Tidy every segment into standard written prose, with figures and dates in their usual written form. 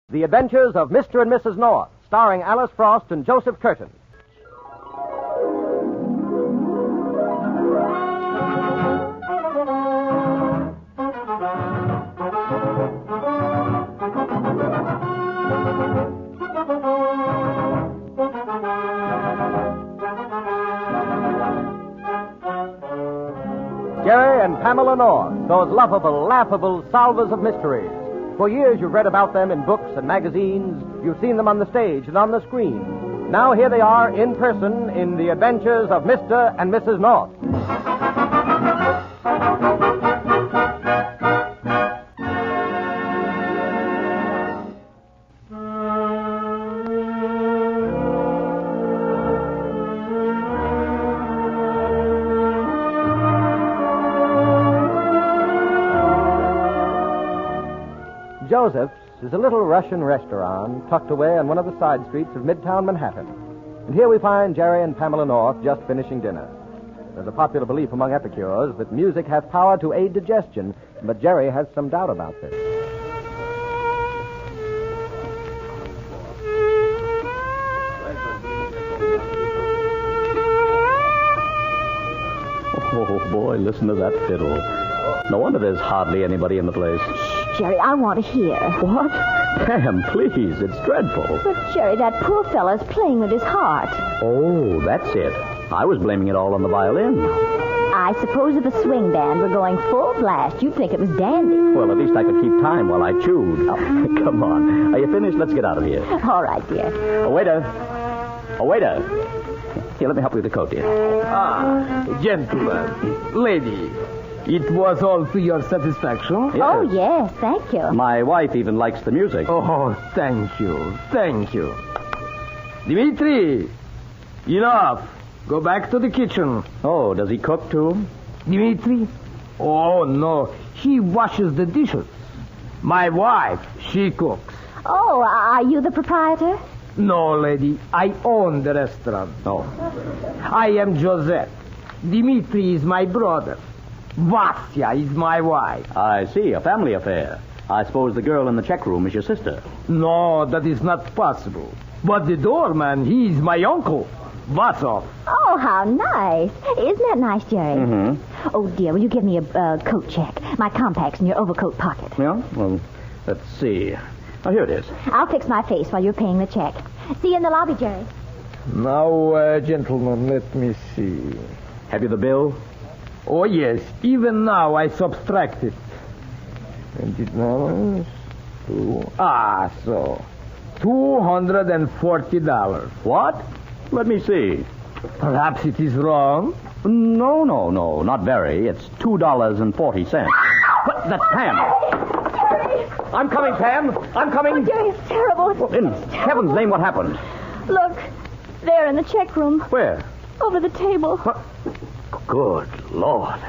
The Adventures of Mr. and Mrs. North, starring Alice Frost and Joseph Curtin. Jerry and Pamela North, those lovable, laughable solvers of mysteries. For years you've read about them in books and magazines. You've seen them on the stage and on the screen. Now here they are in person in The Adventures of Mr. and Mrs. North. Joseph's is a little Russian restaurant tucked away on one of the side streets of Midtown Manhattan. And here we find Jerry and Pamela North just finishing dinner. There's a popular belief among epicures that music has power to aid digestion, but Jerry has some doubt about this. Oh, boy, listen to that fiddle. No wonder there's hardly anybody in the place. Jerry, I want to hear. What? Pam, please, it's dreadful. But, Jerry, that poor fella's playing with his heart. Oh, that's it. I was blaming it all on the violin. I suppose if a swing band were going full blast, you'd think it was dandy. Well, at least I could keep time while I chewed. Oh, come on. Are you finished? Let's get out of here. All right, dear. A waiter. A waiter. Here, let me help you with the coat, dear. Gentlemen, lady, it was all to your satisfaction? Yes. Oh, yes, thank you. My wife even likes the music. Oh, thank you, thank you. Dimitri, enough. Go back to the kitchen. Oh, does he cook, too? Dimitri? Oh, no, he washes the dishes. My wife, she cooks. Oh, are you the proprietor? No, lady, I own the restaurant. Oh. I am Joseph. Dimitri is my brother. Vasya is my wife. I see, a family affair. I suppose the girl in the check room is your sister. No, that is not possible. But the doorman, he is my uncle, Vasov. Oh, how nice. Isn't that nice, Jerry? Mm-hmm. Oh, dear, will you give me a coat check? My compact's in your overcoat pocket. Yeah? Well, let's see. Oh, here it is. I'll fix my face while you're paying the check. See you in the lobby, Jerry. Now, gentlemen, let me see. Have you the bill? Oh, yes. Even now I subtract it. $20. So. $240. What? Let me see. Perhaps it is wrong. No, not very. It's $2.40. What? That's Pam. Jerry! I'm coming, Pam. I'm coming. Oh, Jerry, it's terrible. In heaven's name, what happened? Look, there in the check room. Where? Over the table. What? Good Lord.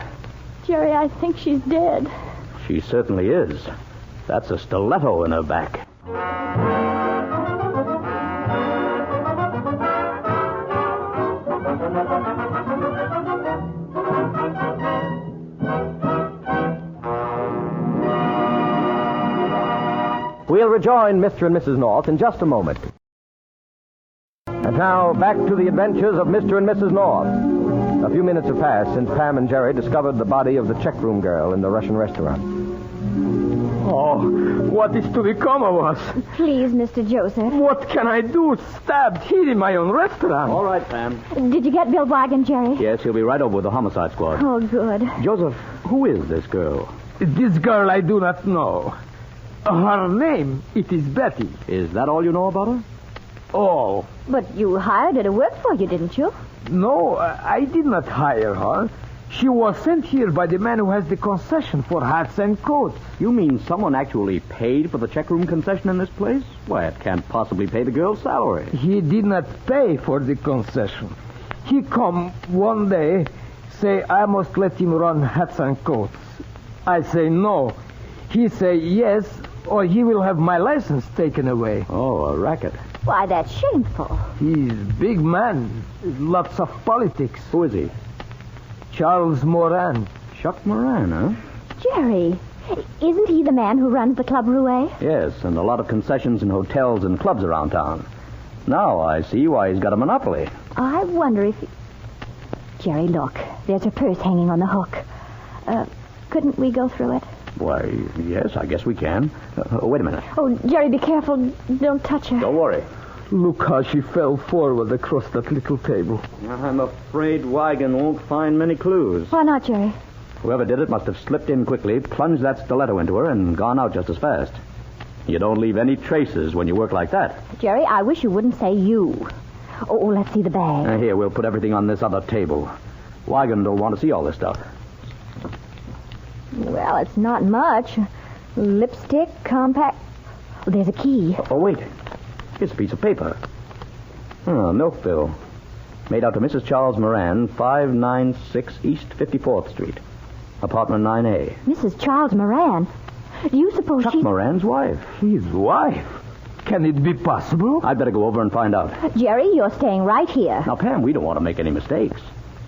Jerry, I think she's dead. She certainly is. That's a stiletto in her back. We'll rejoin Mr. and Mrs. North in just a moment. And now, back to the adventures of Mr. and Mrs. North. A few minutes have passed since Pam and Jerry discovered the body of the check room girl in the Russian restaurant. Oh, what is to become of us? Please, Mr. Joseph. What can I do? Stabbed here in my own restaurant. All right, Pam. Did you get Bill Wagon, Jerry? Yes, he'll be right over with the homicide squad. Oh, good. Joseph, who is this girl? This girl I do not know. Her name, it is Betty. Is that all you know about her? Oh, But you hired her to work for you, didn't you? no, I did not hire her. She was sent here by the man who has the concession for hats and coats. You mean someone actually paid for the check room concession in this place? Why, it can't possibly pay the girl's salary. He did not pay for the concession. He come one day, say I must let him run hats and coats. I say no. He say yes, or he will have my license taken away. Oh, a racket. Why, that's shameful. He's big man, lots of politics. Who is he? Charles Moran. Chuck Moran, huh? Jerry, Isn't he the man who runs the Club Rouet? Yes, and a lot of concessions and hotels and clubs around town. Now I see why he's got a monopoly. I wonder if... Jerry, look. There's her purse hanging on the hook. Couldn't we go through it? Why, yes, I guess we can. Wait a minute. Oh, Jerry, be careful. Don't touch her. Don't worry. Look how she fell forward across that little table. I'm afraid Wigan won't find many clues. Why not, Jerry? Whoever did it must have slipped in quickly, plunged that stiletto into her, and gone out just as fast. You don't leave any traces when you work like that. Jerry, I wish you wouldn't say you. Oh, let's see the bag. Here, we'll put everything on this other table. Wigan don't want to see all this stuff. Well, it's not much. Lipstick, compact... Oh, there's a key. Oh, wait. Here's a piece of paper. Oh, milk bill. Made out to Mrs. Charles Moran, 596 East 54th Street. Apartment 9A. Mrs. Charles Moran? Do you suppose Chuck she's... Moran's wife. His wife? Can it be possible? I'd better go over and find out. Jerry, you're staying right here. Now, Pam, we don't want to make any mistakes.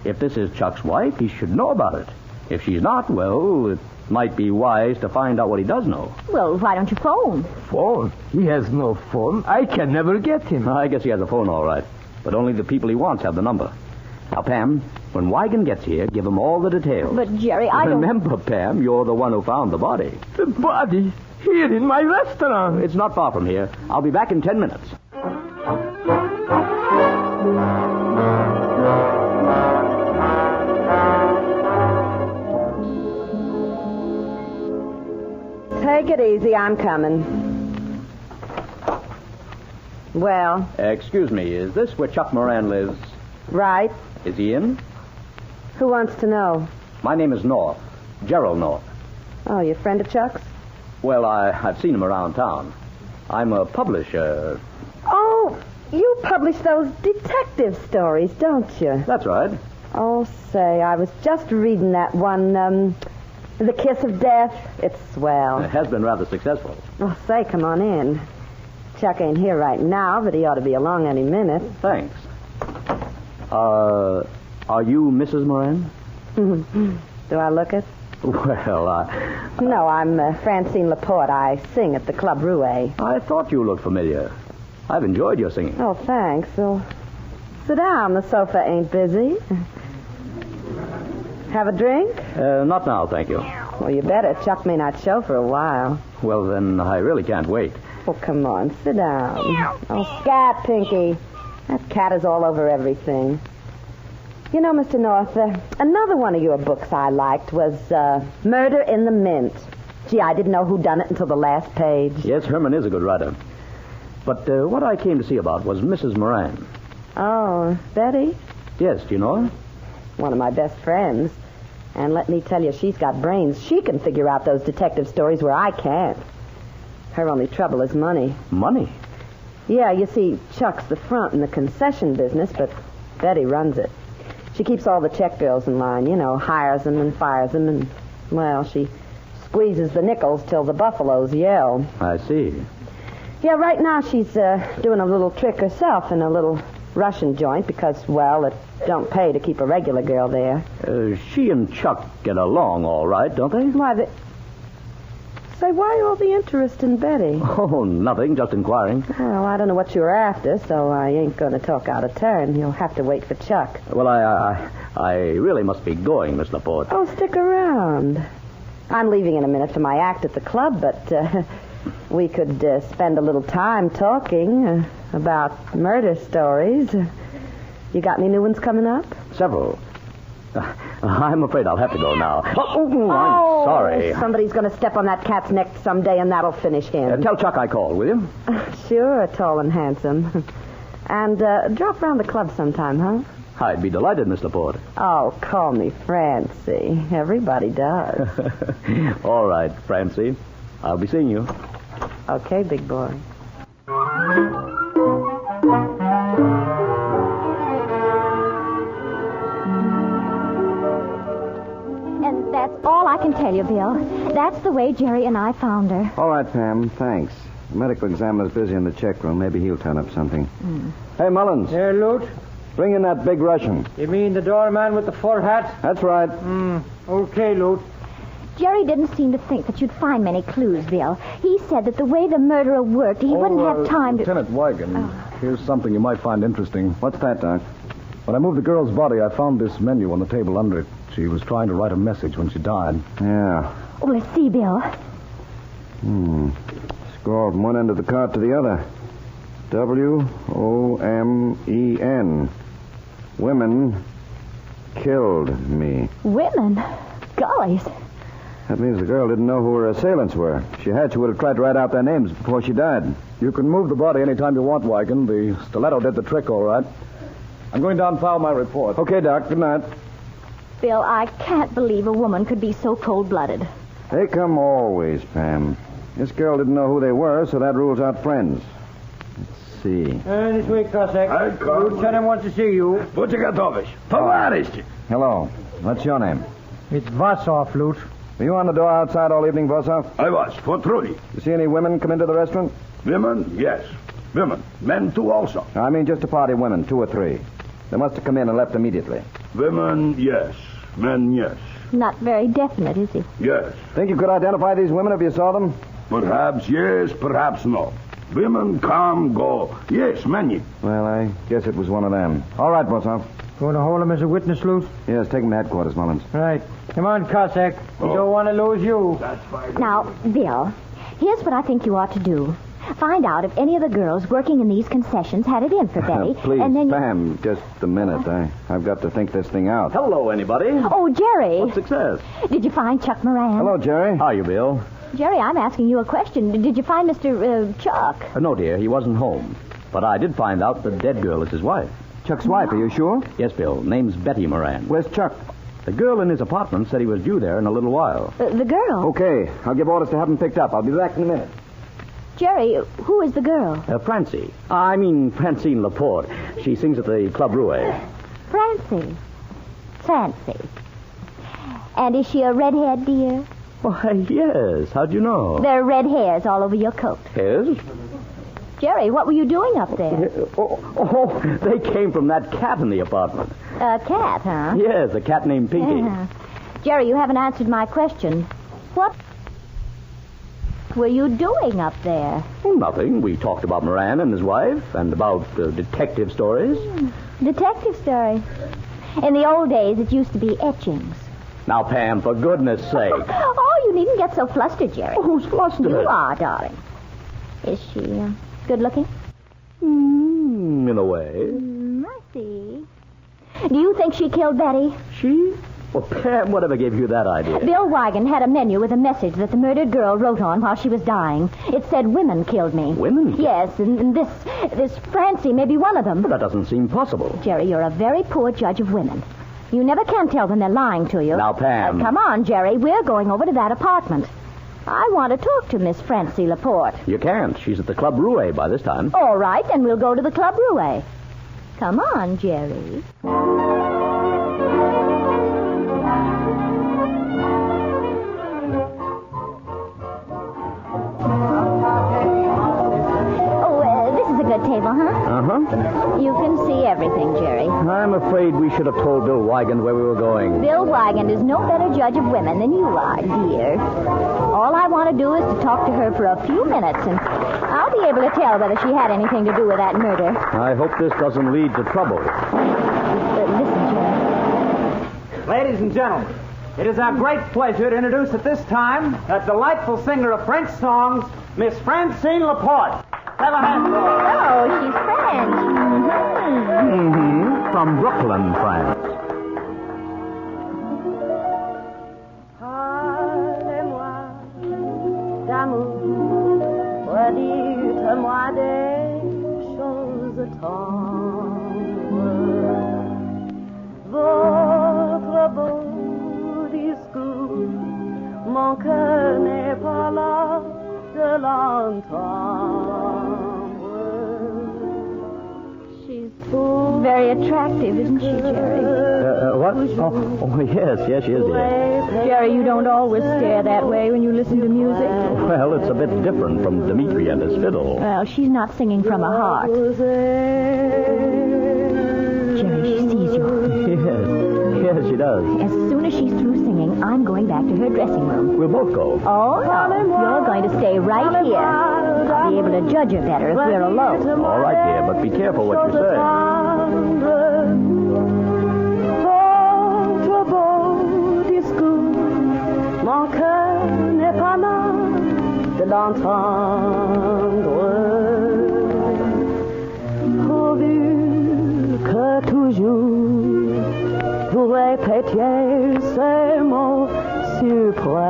If this is Chuck's wife, he should know about it. If she's not, well, it might be wise to find out what he does know. Well, why don't you phone? Phone? He has no phone. I can never get him. I guess he has a phone, all right. But only the people he wants have the number. Now, Pam, when Wigan gets here, give him all the details. But, Jerry, I don't... Remember, Pam, you're the one who found the body. The body? Here in my restaurant. It's not far from here. I'll be back in 10 minutes. Take it easy. I'm coming. Well? Excuse me, is this where Chuck Moran lives? Right. Is he in? Who wants to know? My name is North. Gerald North. Oh, you a friend of Chuck's? Well, I've seen him around town. I'm a publisher. Oh, you publish those detective stories, don't you? That's right. Oh, say, I was just reading that one, The Kiss of Death. It's swell. It has been rather successful. Oh, say, come on in. Chuck ain't here right now, but he ought to be along any minute. Thanks. Are you Mrs. Moran? Do I look it? Well, No, I'm Francine Laporte. I sing at the Club Rouet. I thought you looked familiar. I've enjoyed your singing. Oh, thanks. So, sit down. The sofa ain't busy. Have a drink? Not now, thank you. Well, you better. Chuck may not show for a while. Well, then I really can't wait. Oh, come on. Sit down. Oh, scat, Pinky. That cat is all over everything. You know, Mr. North, another one of your books I liked was Murder in the Mint. Gee, I didn't know who done it until the last page. Yes, Herman is a good writer. But what I came to see about was Mrs. Moran. Oh, Betty? Yes, do you know her? One of my best friends. And let me tell you, she's got brains. She can figure out those detective stories where I can't. Her only trouble is money. Money? Yeah, you see, Chuck's the front in the concession business, but Betty runs it. She keeps all the check bills in line, you know, hires them and fires them, and, well, she squeezes the nickels till the buffaloes yell. I see. Yeah, right now she's doing a little trick herself in a little Russian joint because, well, it don't pay to keep a regular girl there. She and Chuck get along all right, don't they? Why, Say, why all the interest in Betty? Oh, nothing, just inquiring. Well, I don't know what you were after, so I ain't going to talk out of turn. You'll have to wait for Chuck. Well, I really must be going, Miss Laporte. Oh, stick around. I'm leaving in a minute for my act at the club, but we could spend a little time talking about murder stories. You got any new ones coming up? Several. I'm afraid I'll have to go now. Oh, I'm sorry. Somebody's going to step on that cat's neck someday, and that'll finish him. Tell Chuck I called, will you? Sure, tall and handsome. And drop around the club sometime, huh? I'd be delighted, Miss Laporte. Oh, call me Francie. Everybody does. All right, Francie. I'll be seeing you. Okay, big boy. And that's all I can tell you, Bill. That's the way Jerry and I found her. All right, Pam. Thanks. The medical examiner's busy in the check room. Maybe he'll turn up something. Hey, Mullins. Here, Lute. Bring in that big Russian. You mean the doorman with the fur hat? That's right. Okay, Lute. Jerry didn't seem to think that you'd find many clues, Bill. He said that the way the murderer worked, he wouldn't have time to... Lieutenant Wigan, here's something you might find interesting. What's that, Doc? When I moved the girl's body, I found this menu on the table under it. She was trying to write a message when she died. Yeah. Oh, let's see, Bill. Scrawled from one end of the card to the other. W-O-M-E-N. Women killed me. Women? Gollies. That means the girl didn't know who her assailants were. If she had, she would have tried to write out their names before she died. You can move the body any time you want, Wigan. The stiletto did the trick, all right. I'm going down and file my report. Okay, Doc. Good night. Bill, I can't believe a woman could be so cold-blooded. They come always, Pam. This girl didn't know who they were, so that rules out friends. Let's see. This way, Cossack. Lieutenant wants to see you. Hello. What's your name? It's Vasov, Lute. Were you on the door outside all evening, Vosov? I was, for truly. You see any women come into the restaurant? Women, yes. Women. Men, too, also. I mean just a party of women, 2 or 3. They must have come in and left immediately. Women, yes. Men, yes. Not very definite, is he? Yes. Think you could identify these women if you saw them? Perhaps yes, perhaps no. Women come, go. Yes, many. Well, I guess it was one of them. All right, Vosov. Going to hold him as a witness, Lute? Yes, take him to headquarters, Mullins. Right. Come on, Cossack. We don't want to lose you. That's fine. Now, Bill, here's what I think you ought to do. Find out if any of the girls working in these concessions had it in for Betty. Please, and then Pam, just a minute. I've got to think this thing out. Hello, anybody. Oh, Jerry. What success? Did you find Chuck Moran? Hello, Jerry. How are you, Bill? Jerry, I'm asking you a question. Did you find Mr. Chuck? No, dear, he wasn't home. But I did find out the dead girl is his wife. Chuck's wife, are you sure? Yes, Bill. Name's Betty Moran. Where's Chuck? The girl in his apartment said he was due there in a little while. The girl? Okay, I'll give orders to have him picked up. I'll be back in a minute. Jerry, who is the girl? Francine Laporte. She sings at the Club Rouet. Francie. And is she a redhead, dear? Why, yes. How'd you know? There are red hairs all over your coat. Hairs? Jerry, what were you doing up there? Oh, they came from that cat in the apartment. A cat, huh? Yes, a cat named Pinky. Jerry, you haven't answered my question. What were you doing up there? Oh, nothing. We talked about Moran and his wife and about detective stories. Detective story. In the old days, it used to be etchings. Now, Pam, for goodness sake. Oh, you needn't get so flustered, Jerry. Oh, who's flustered? You are, darling. Is she good looking? In a way. I see. Do you think she killed Betty? She? Well, Pam, whatever gave you that idea? Bill Wigan had a menu with a message that the murdered girl wrote on while she was dying. It said, "Women killed me." Women? Yes, and this Francie may be one of them. Well, that doesn't seem possible. Jerry, you're a very poor judge of women. You never can tell when they're lying to you. Now, Pam. Come on, Jerry. We're going over to that apartment. I want to talk to Miss Francie Laporte. You can't. She's at the Club Rouet by this time. All right, then we'll go to the Club Rouet. Come on, Jerry. Table, huh? Uh-huh. You can see everything, Jerry. I'm afraid we should have told Bill Wigan where we were going. Bill Wigan is no better judge of women than you are, dear. All I want to do is to talk to her for a few minutes, and I'll be able to tell whether she had anything to do with that murder. I hope this doesn't lead to trouble. Listen, Jerry. Ladies and gentlemen, it is our great pleasure to introduce at this time that delightful singer of French songs, Miss Francine Laporte. Have a hand for her. Oh, she's French. From Brooklyn, France. Parlez-moi d'amour, redites-moi des choses tendres. Votre beau discours, mon cœur n'est pas là de l'entendre. She's Very attractive, isn't she, Jerry? What? Oh, yes, she is, dear. Jerry, you don't always stare that way when you listen to music. Well, it's a bit different from Dimitri and his fiddle. Well, she's not singing from a heart. Jerry, she sees you. Yes, she does. As soon as she's through singing, evening, I'm going back to her dressing room. We'll both go. Oh, no. You're going to stay right here. I'll be able to judge her better if we're alone. All right, dear, but be careful what you say. Votre beau discours, mon cœur n'est pas là de l'entendre. Pourvu que toujours vous répétiez ces mots suprêmes.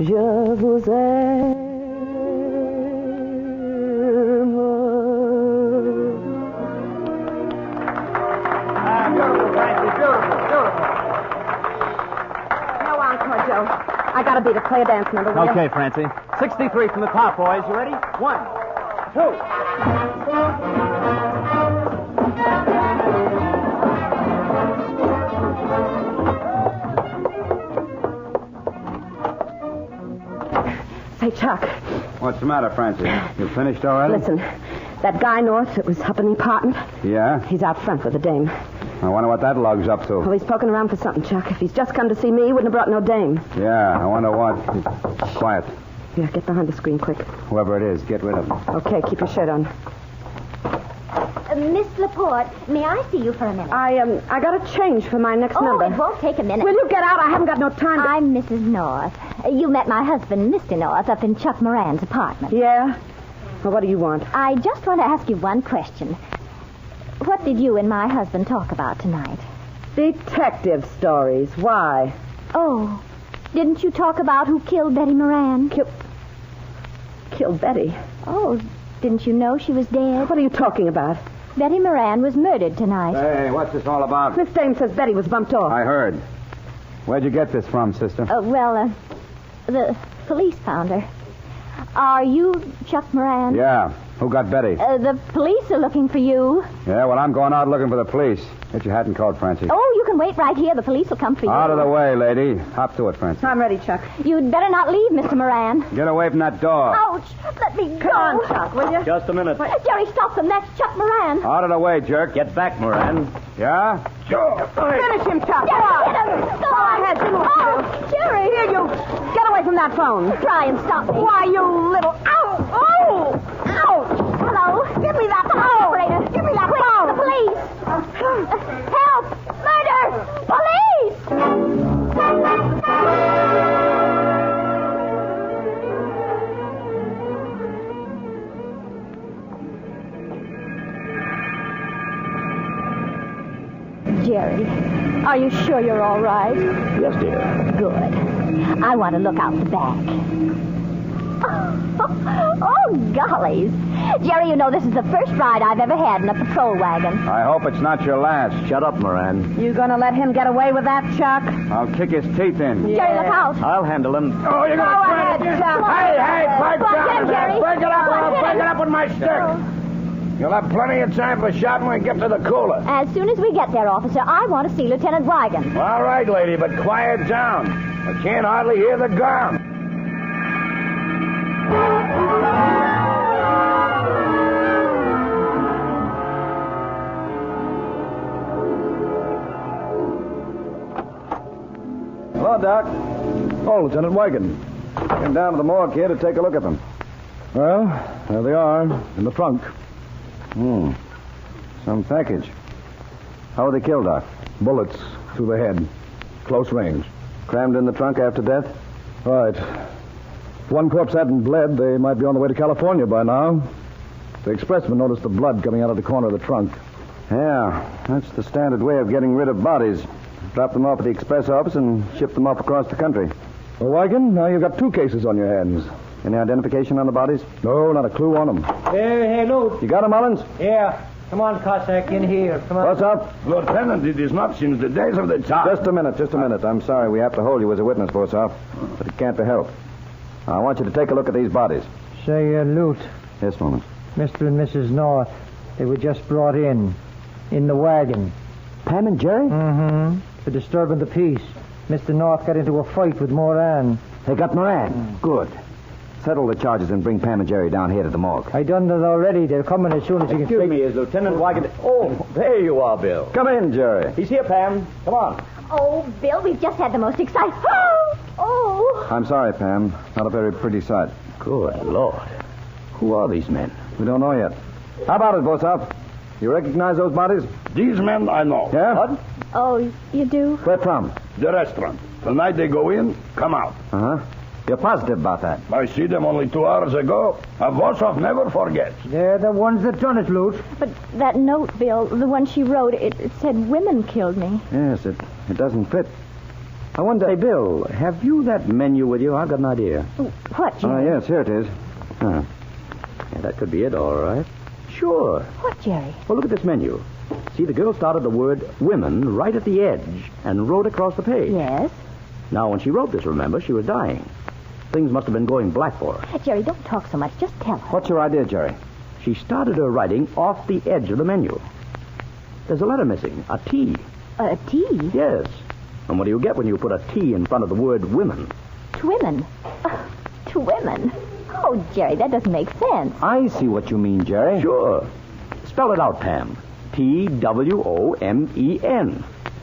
Je vous aime. Beautiful, Francie, beautiful. No encore, Joe. I gotta be to play a dance number, will you? Okay, Francie. 63 from the top, boys. You ready? 1, 2. Say, Chuck, What's the matter, Francie? You finished already? listen. That guy north that was up in the apartment, Yeah? he's out front with a dame. I wonder what that lug's up Well, to. he's poking around for something, Chuck. If he's just come to see me, he wouldn't have brought no dame. Yeah, I wonder what. Quiet. Yeah, get behind the screen quick. Whoever it is, get rid of him. Okay, keep your shirt on. Miss Laporte, may I see you for a minute? I got a change for my next number. It won't take a minute. Will you get out? I haven't got no time to... I'm Mrs. North. You met my husband, Mr. North, up in Chuck Moran's apartment. Yeah? Well, what do you want? I just want to ask you one question. What did you and my husband talk about tonight? Detective stories. Why? Oh, didn't you talk about who killed Betty Moran? Killed Betty. Oh, didn't you know she was dead? What are you talking about? Betty Moran was murdered tonight. Hey, what's this all about? Miss Dame says Betty was bumped off. I heard. Where'd you get this from, sister? The police found her. Are you Chuck Moran? Yeah. Who got Betty? The police are looking for you. Yeah, well, I'm going out looking for the police. Get your hat and coat, Francie. Oh, you can wait right here. The police will come for you. Out of the way, lady. Hop to it, Francie. I'm ready, Chuck. You'd better not leave, Mr. Moran. Get away from that door. Ouch! Let me go. Come on, Chuck, will you? Just a minute. Jerry, stop them. That's Chuck Moran. Out of the way, jerk. Get back, Moran. Yeah? Sure. Finish him, Chuck. Go Jerry, on. hit him. Go on. ahead. See what you Oh, Jerry. Here, you. Get away from that phone. Try and stop me. Why, you little... Ow! Oh! Ouch! Hello? Give me that phone. Operator. Give me that Quick, phone. the police. Help! Murder! Police! Jerry, are you sure you're all right? Yes, dear. Good. I want to look out the back. Oh, gollies. Jerry, you know this is the first ride I've ever had in a patrol wagon. I hope it's not your last. Shut up, Moran. You gonna let him get away with that, Chuck? I'll kick his teeth in. Jerry, look out. I'll handle him. Oh, you're Go ahead, Chuck. Hey, pipe Go on, down get him, there. Jerry. Break it up, Go on, or I'll hit break him. it up with my stick. You'll have plenty of time for shouting when we get to the cooler. As soon as we get there, officer, I want to see Lieutenant Wigan. All right, lady, but quiet down. I can't hardly hear the gun. Hello, Doc. Oh, Lieutenant Wigan. Came down to the morgue here to take a look at them. Well, there they are, in the trunk. Some package. How were they killed, Doc? Bullets through the head. Close range. Crammed in the trunk after death? Right. If one corpse hadn't bled, they might be on the way to California by now. The expressman noticed the blood coming out of the corner of the trunk. Yeah, that's the standard way of getting rid of bodies. Drop them off at the express office and ship them off across the country. Well, Wigan, now you've got 2 cases on your hands. Any identification on the bodies? No, not a clue on them. Hey, Lou. You got them, Mullins? Yeah. Come on, Cossack, in here. Come on. What's up? Lieutenant, it is not since the days of the Tsar. Just a minute. I'm sorry we have to hold you as a witness, Bosov, but it can't be helped. I want you to take a look at these bodies. Say, Lute, Yes, Mullins. Mr. and Mrs. North, they were just brought in the wagon. Pam and Jerry? Mm-hmm. For disturbing the peace. Mr. North got into a fight with Moran. They got Moran. Good. settle the charges and bring Pam and Jerry down here to the morgue. I done that already. They're coming as soon as you can Excuse speak. me, is Lieutenant Wygant... Oh, there you are, Bill. Come in, Jerry. He's here, Pam. Come on. Oh, Bill, we've just had the most exciting... Oh! I'm sorry, Pam. Not a very pretty sight. Good Lord. Who are these men? We don't know yet. How about it, Bosop? You recognize those bodies? These men I know. Yeah? What? Oh, you do? Where from? The restaurant. Tonight they go in, come out. Uh-huh. You're positive about that? I see them only 2 hours ago. A Vosov never forgets. They're the ones that done it, Lute. But that note, Bill, the one she wrote, it said women killed me. Yes, it doesn't fit. I wonder... Hey, Bill, have you that menu with you? I've got an idea. What, Jerry? yes, here it is. Huh. Yeah, that could be it, all right. Sure. What, Jerry? Well, look at this menu. See, the girl started the word women right at the edge and wrote across the page. Yes? Now, when she wrote this, remember, she was dying. Things must have been going black for her. Jerry, don't talk so much. Just tell her. What's your idea, Jerry? She started her writing off the edge of the menu. There's a letter missing, a T. A T? Yes. And what do you get when you put a T in front of the word women? To women. To women. Oh, Jerry, that doesn't make sense. I see what you mean, Jerry. Sure. Spell it out, Pam. T-W-O-M-E-N.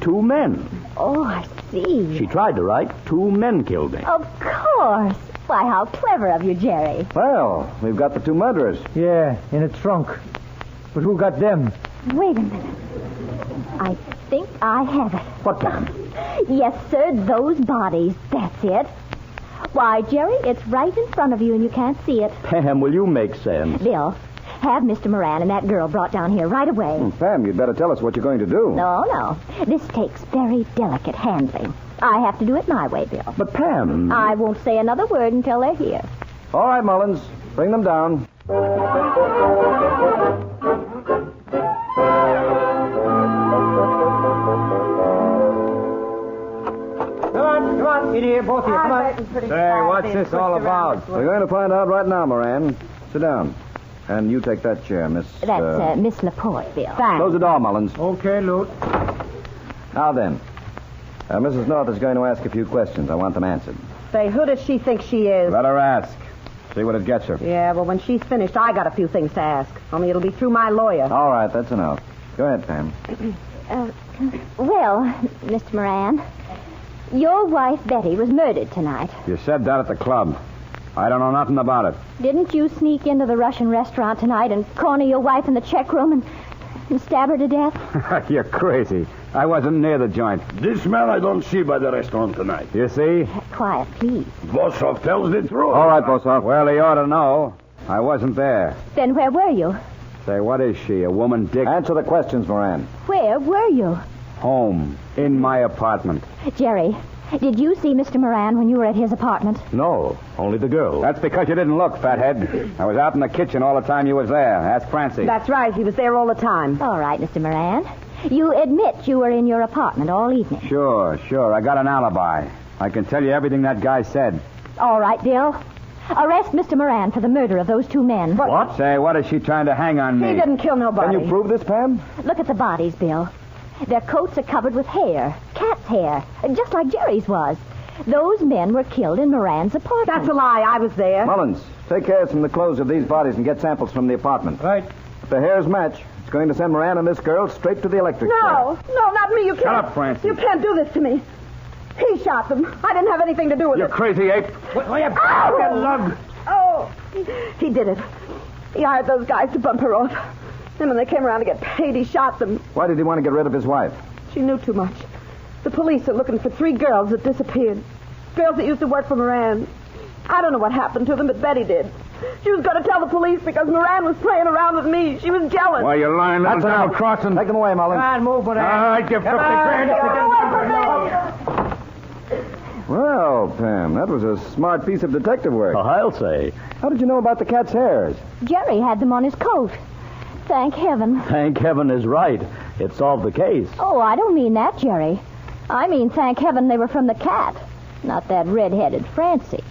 2 men. Oh, I see. She tried to write 2 men killed me. Of course. Why, how clever of you, Jerry. Well, we've got the 2 murderers. Yeah, in a trunk. But who got them? Wait a minute. I think I have it. What, Pam? Yes, sir, those bodies. That's it. Why, Jerry, it's right in front of you and you can't see it. Pam, will you make sense? Bill, have Mr. Moran and that girl brought down here right away. Pam, you'd better tell us what you're going to do. No. This takes very delicate handling. I have to do it my way, Bill. But, Pam... I won't say another word until they're here. All right, Mullins. Bring them down. Come on. In here, both of you. Come on. Say, what's this all about? We're going to find out right now, Moran. Sit down. And you take that chair, Miss... That's Miss Laporte, Bill. Close the door, Mullins. Okay, Lute. Now then. Mrs. North is going to ask a few questions. I want them answered. Say, who does she think she is? Let her ask. See what it gets her. Yeah, well, when she's finished, I got a few things to ask. Only it'll be through my lawyer. All right, that's enough. Go ahead, Pam. Well, Mr. Moran, your wife Betty was murdered tonight. You said that at the club. I don't know nothing about it. Didn't you sneak into the Russian restaurant tonight and corner your wife in the check room and stab her to death? You're crazy. I wasn't near the joint. This man I don't see by the restaurant tonight. You see? Quiet, please. Vosov tells the truth. All right, Bosov. Well, he ought to know. I wasn't there. Then where were you? Say, what is she, a woman, Dick? Answer the questions, Moran. Where were you? Home. In my apartment. Jerry, did you see Mr. Moran when you were at his apartment? No, only the girl. That's because you didn't look, fathead. I was out in the kitchen all the time you was there. Ask Francie. That's right. He was there all the time. All right, Mr. Moran. You admit you were in your apartment all evening. Sure. I got an alibi. I can tell you everything that guy said. All right, Bill. Arrest Mr. Moran for the murder of those 2 men. What? Say, what is she trying to hang on me? He didn't kill nobody. Can you prove this, Pam? Look at the bodies, Bill. Their coats are covered with hair, cat's hair, just like Jerry's was. Those men were killed in Moran's apartment. That's a lie. I was there. Mullins, take care from the clothes of these bodies and get samples from the apartment. Right. If the hairs match, it's going to send Moran and this girl straight to the electric chair. No, not me. You can't. Shut up, Francie. You can't do this to me. He shot them. I didn't have anything to do with You're it. crazy, ape. Oh, he did it. He hired those guys to bump her off. Then when they came around to get paid, he shot them. Why did he want to get rid of his wife? She knew too much. The police are looking for 3 girls that disappeared. Girls that used to work for Moran. I don't know what happened to them, but Betty did. She was going to tell the police because Moran was playing around with me. She was jealous. Why, you're lying. That's enough. Crossing. Take them away, Mullins. Come on, move with that. I'd give 50 grand if Get away from me! Well, Pam, that was a smart piece of detective work. I'll say. How did you know about the cat's hairs? Jerry had them on his coat. Thank heaven. Thank heaven is right. It solved the case. Oh, I don't mean that, Jerry. I mean, thank heaven they were from the cat, not that red-headed Francie.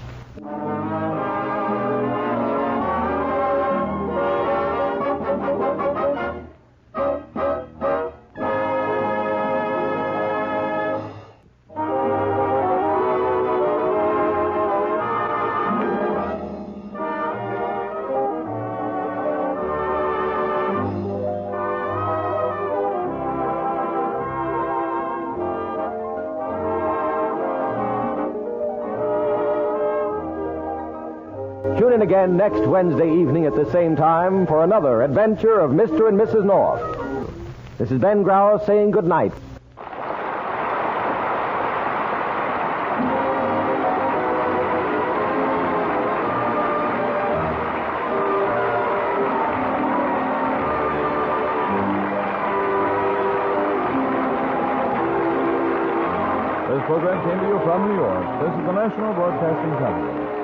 Tune in again next Wednesday evening at the same time for another adventure of Mr. and Mrs. North. This is Ben Grauer saying good night. This program came to you from New York. This is the National Broadcasting Company.